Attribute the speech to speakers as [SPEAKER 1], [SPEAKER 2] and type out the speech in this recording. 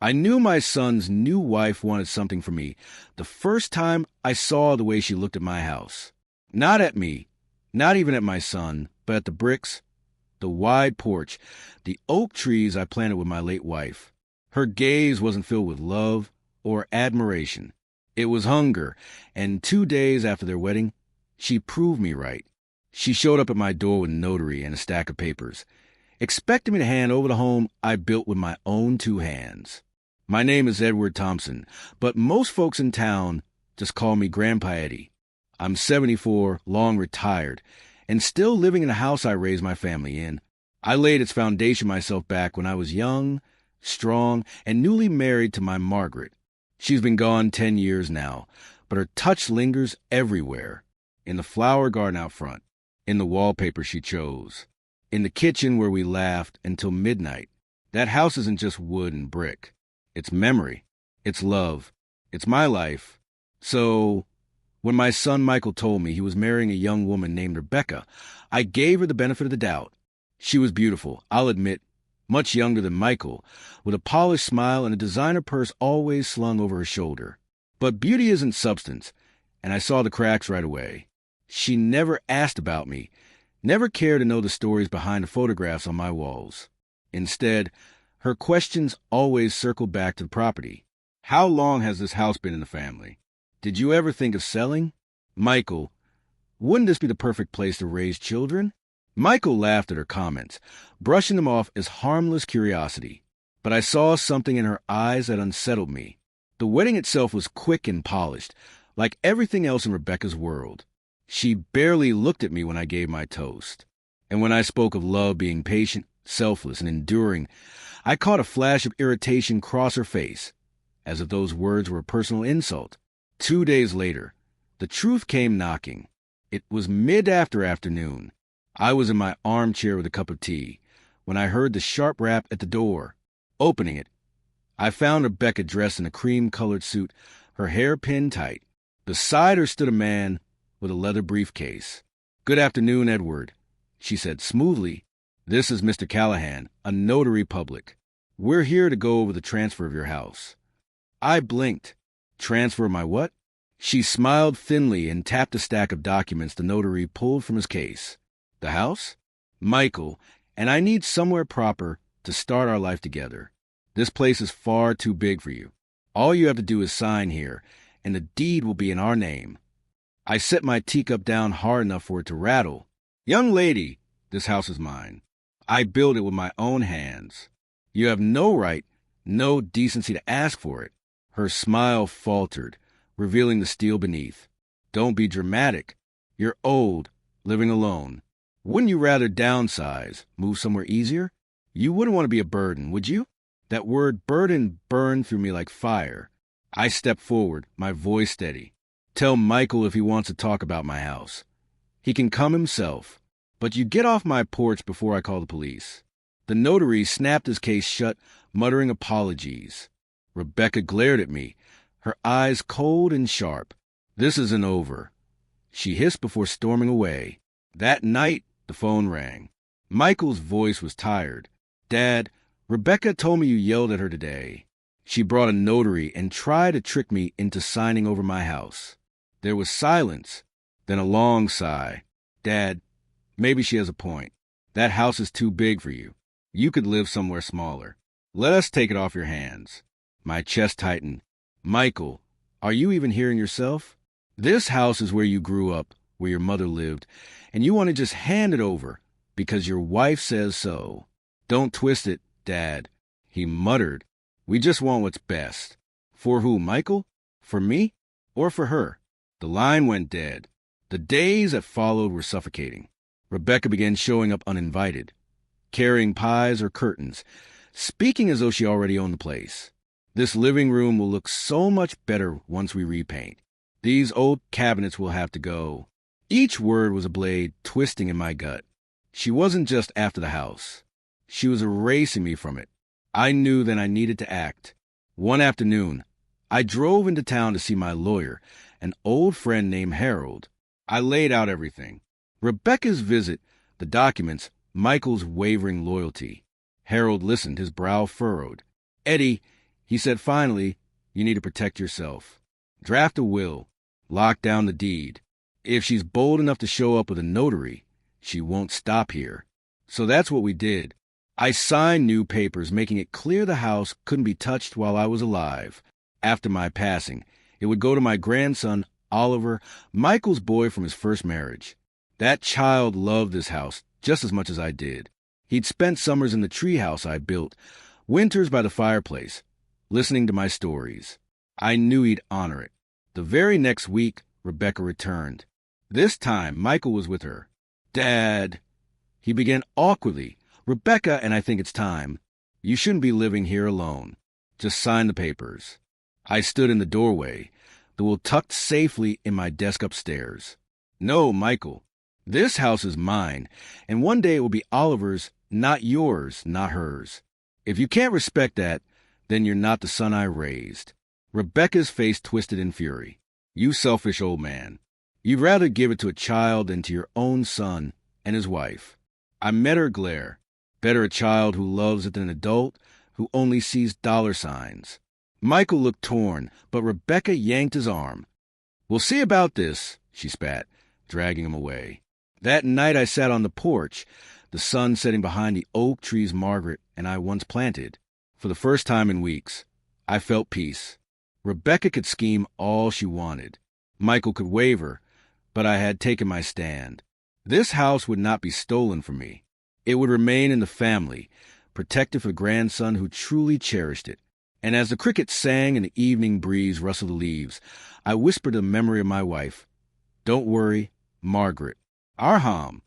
[SPEAKER 1] I knew my son's new wife wanted something from me the first time I saw the way she looked at my house. Not at me, not even at my son, but at the bricks, the wide porch, the oak trees I planted with my late wife. Her gaze wasn't filled with love or admiration. It was hunger, and 2 days after their wedding, she proved me right. She showed up at my door with a notary and a stack of papers, expecting me to hand over the home I built with my own 2 hands. My name is Edward Thompson, but most folks in town just call me Grandpa Eddie. I'm 74, long retired, and still living in the house I raised my family in. I laid its foundation myself back when I was young, strong, and newly married to my Margaret. She's been gone 10 years now, but her touch lingers everywhere. In the flower garden out front, in the wallpaper she chose, in the kitchen where we laughed until midnight. That house isn't just wood and brick. It's memory. It's love. It's my life. So, when my son Michael told me he was marrying a young woman named Rebecca, I gave her the benefit of the doubt. She was beautiful, I'll admit, much younger than Michael, with a polished smile and a designer purse always slung over her shoulder. But beauty isn't substance, and I saw the cracks right away. She never asked about me, never cared to know the stories behind the photographs on my walls. Instead, her questions always circled back to the property. How long has this house been in the family? Did you ever think of selling? Michael, wouldn't this be the perfect place to raise children? Michael laughed at her comments, brushing them off as harmless curiosity. But I saw something in her eyes that unsettled me. The wedding itself was quick and polished, like everything else in Rebecca's world. She barely looked at me when I gave my toast. And when I spoke of love being patient, selfless, and enduring, I caught a flash of irritation cross her face, as if those words were a personal insult. 2 days later, the truth came knocking. It was mid-afternoon. I was in my armchair with a cup of tea when I heard the sharp rap at the door. Opening it, I found Rebecca dressed in a cream-colored suit, her hair pinned tight. Beside her stood a man with a leather briefcase. "Good afternoon, Edward," she said smoothly. "This is Mr. Callahan, a notary public. We're here to go over the transfer of your house." I blinked. Transfer my what? She smiled thinly and tapped a stack of documents the notary pulled from his case. The house? Michael, and I need somewhere proper to start our life together. This place is far too big for you. All you have to do is sign here, and the deed will be in our name. I set my teacup down hard enough for it to rattle. "Young lady, this house is mine. I built it with my own hands. You have no right, no decency to ask for it." Her smile faltered, revealing the steel beneath. "Don't be dramatic. You're old, living alone. Wouldn't you rather downsize, move somewhere easier? You wouldn't want to be a burden, would you?" That word burden burned through me like fire. I stepped forward, my voice steady. "Tell Michael if he wants to talk about my house. He can come himself. But you get off my porch before I call the police." The notary snapped his case shut, muttering apologies. Rebecca glared at me, her eyes cold and sharp. "This isn't over," she hissed before storming away. That night, the phone rang. Michael's voice was tired. "Dad, Rebecca told me you yelled at her today. She brought a notary and tried to trick me into signing over my house." There was silence, then a long sigh. "Dad, maybe she has a point. That house is too big for you. You could live somewhere smaller. Let us take it off your hands." My chest tightened. "Michael, are you even hearing yourself? This house is where you grew up, where your mother lived, and you want to just hand it over because your wife says so. Don't twist it, Dad," he muttered. "We just want what's best." For who, Michael? For me? Or for her? The line went dead. The days that followed were suffocating. Rebecca began showing up uninvited, carrying pies or curtains, speaking as though she already owned the place. "This living room will look so much better once we repaint. These old cabinets will have to go." Each word was a blade twisting in my gut. She wasn't just after the house. She was erasing me from it. I knew that I needed to act. One afternoon, I drove into town to see my lawyer, an old friend named Harold. I laid out everything. Rebecca's visit, the documents, Michael's wavering loyalty. Harold listened, his brow furrowed. "Eddie, He said, finally, you need to protect yourself. Draft a will. Lock down the deed. If she's bold enough to show up with a notary, she won't stop here. So that's what we did. I signed new papers making it clear the house couldn't be touched while I was alive. After my passing, it would go to my grandson, Oliver, Michael's boy from his first marriage. That child loved this house just as much as I did. He'd spent summers in the treehouse I built, winters by the fireplace, listening to my stories. I knew he'd honor it. The very next week, Rebecca returned. This time, Michael was with her. Dad, he began awkwardly. Rebecca, and I think it's time. You shouldn't be living here alone. Just sign the papers. I stood in the doorway, the will tucked safely in my desk upstairs. No, Michael. This house is mine, and one day it will be Oliver's, not yours, not hers. If you can't respect that, then you're not the son I raised. Rebecca's face twisted in fury. You selfish old man. You'd rather give it to a child than to your own son and his wife. I met her glare. Better a child who loves it than an adult who only sees dollar signs. Michael looked torn, but Rebecca yanked his arm. We'll see about this, she spat, dragging him away. That night I sat on the porch, the sun setting behind the oak trees Margaret and I once planted. For the first time in weeks, I felt peace. Rebecca could scheme all she wanted. Michael could waver, but I had taken my stand. This house would not be stolen from me. It would remain in the family, protected for the grandson who truly cherished it. And as the crickets sang and the evening breeze rustled the leaves, I whispered the memory of my wife. Don't worry, Margaret. Arham.